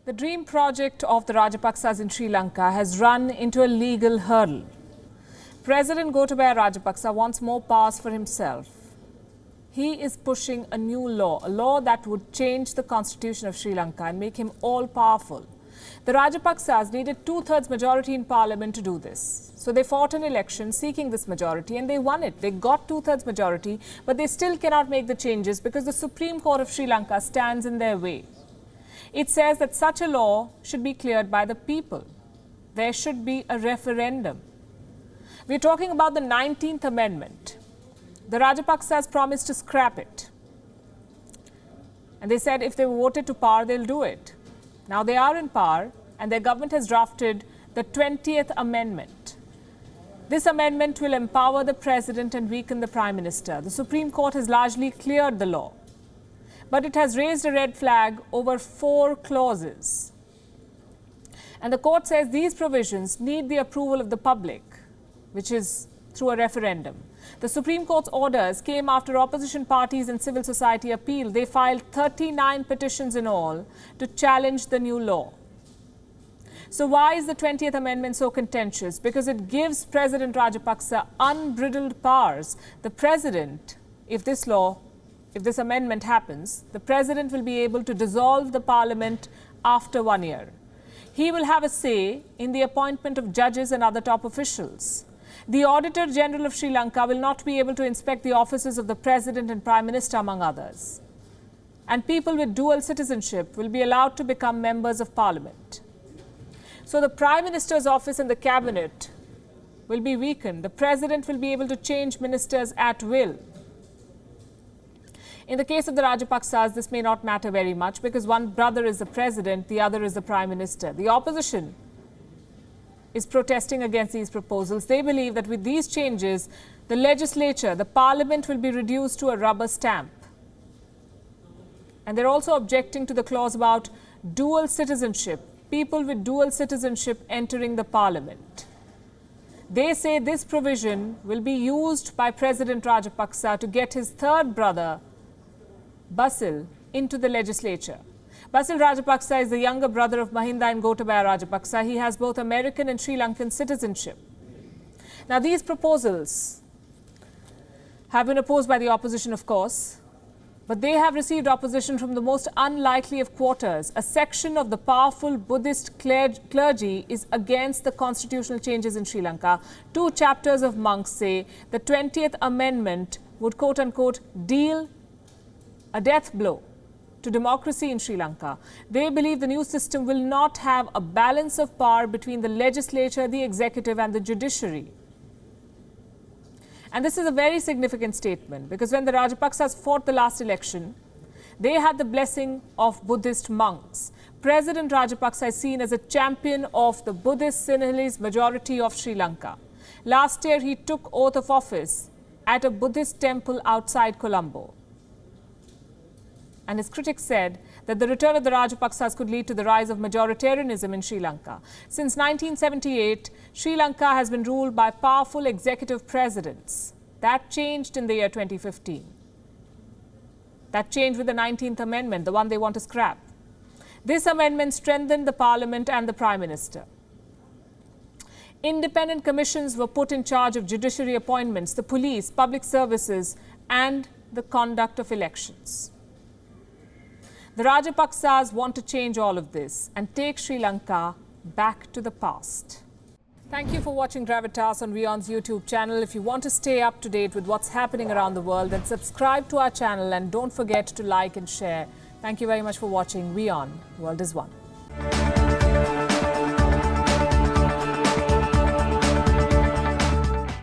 The dream project of the Rajapaksas in Sri Lanka has run into a legal hurdle. President Gotabaya Rajapaksa wants more powers for himself. He is pushing a new law, a law that would change the constitution of Sri Lanka and make him all-powerful. The Rajapaksas needed two-thirds majority in parliament to do this. So they fought an election seeking this majority and they won it. They got two-thirds majority, but they still cannot make the changes because the Supreme Court of Sri Lanka stands in their way. It says that such a law should be cleared by the people. There should be a referendum. We're talking about the 19th Amendment. The Rajapaksas promised to scrap it. And they said if they were voted to power, they'll do it. Now they are in power and their government has drafted the 20th Amendment. This amendment will empower the President and weaken the Prime Minister. The Supreme Court has largely cleared the law, but it has raised a red flag over 4 clauses. And the court says these provisions need the approval of the public, which is through a referendum. The Supreme Court's orders came after opposition parties and civil society appealed. They filed 39 petitions in all to challenge the new law. So why is the 20th Amendment so contentious? Because it gives President Rajapaksa unbridled powers. The President, if this amendment happens, the President will be able to dissolve the Parliament after 1 year. He will have a say in the appointment of judges and other top officials. The Auditor General of Sri Lanka will not be able to inspect the offices of the President and Prime Minister, among others. And people with dual citizenship will be allowed to become members of Parliament. So the Prime Minister's office and the Cabinet will be weakened. The President will be able to change ministers at will. In the case of the Rajapaksas, this may not matter very much because one brother is the President, the other is the Prime Minister. The opposition is protesting against these proposals. They believe that with these changes, the legislature, the Parliament will be reduced to a rubber stamp. And they're also objecting to the clause about dual citizenship, people with dual citizenship entering the Parliament. They say this provision will be used by President Rajapaksa to get his third brother, Basil, into the legislature. Basil Rajapaksa is the younger brother of Mahinda and Gotabaya Rajapaksa. He has both American and Sri Lankan citizenship. Now, these proposals have been opposed by the opposition, of course, but they have received opposition from the most unlikely of quarters. A section of the powerful Buddhist clergy is against the constitutional changes in Sri Lanka. 2 chapters of monks say the 20th Amendment would, quote-unquote, deal a death blow to democracy in Sri Lanka. They believe the new system will not have a balance of power between the legislature, the executive and the judiciary. And this is a very significant statement because when the Rajapaksas fought the last election, they had the blessing of Buddhist monks. President Rajapaksa is seen as a champion of the Buddhist Sinhalese majority of Sri Lanka. Last year, he took oath of office at a Buddhist temple outside Colombo. And his critics said that the return of the Rajapaksas could lead to the rise of majoritarianism in Sri Lanka. Since 1978, Sri Lanka has been ruled by powerful executive presidents. That changed in the year 2015. That changed with the 19th Amendment, the one they want to scrap. This amendment strengthened the Parliament and the Prime Minister. Independent commissions were put in charge of judiciary appointments, the police, public services, and the conduct of elections. The Rajapaksas want to change all of this and take Sri Lanka back to the past. Thank you for watching Gravitas on WION's YouTube channel. If you want to stay up to date with what's happening around the world, then subscribe to our channel and don't forget to like and share. Thank you very much for watching WION. The World is One.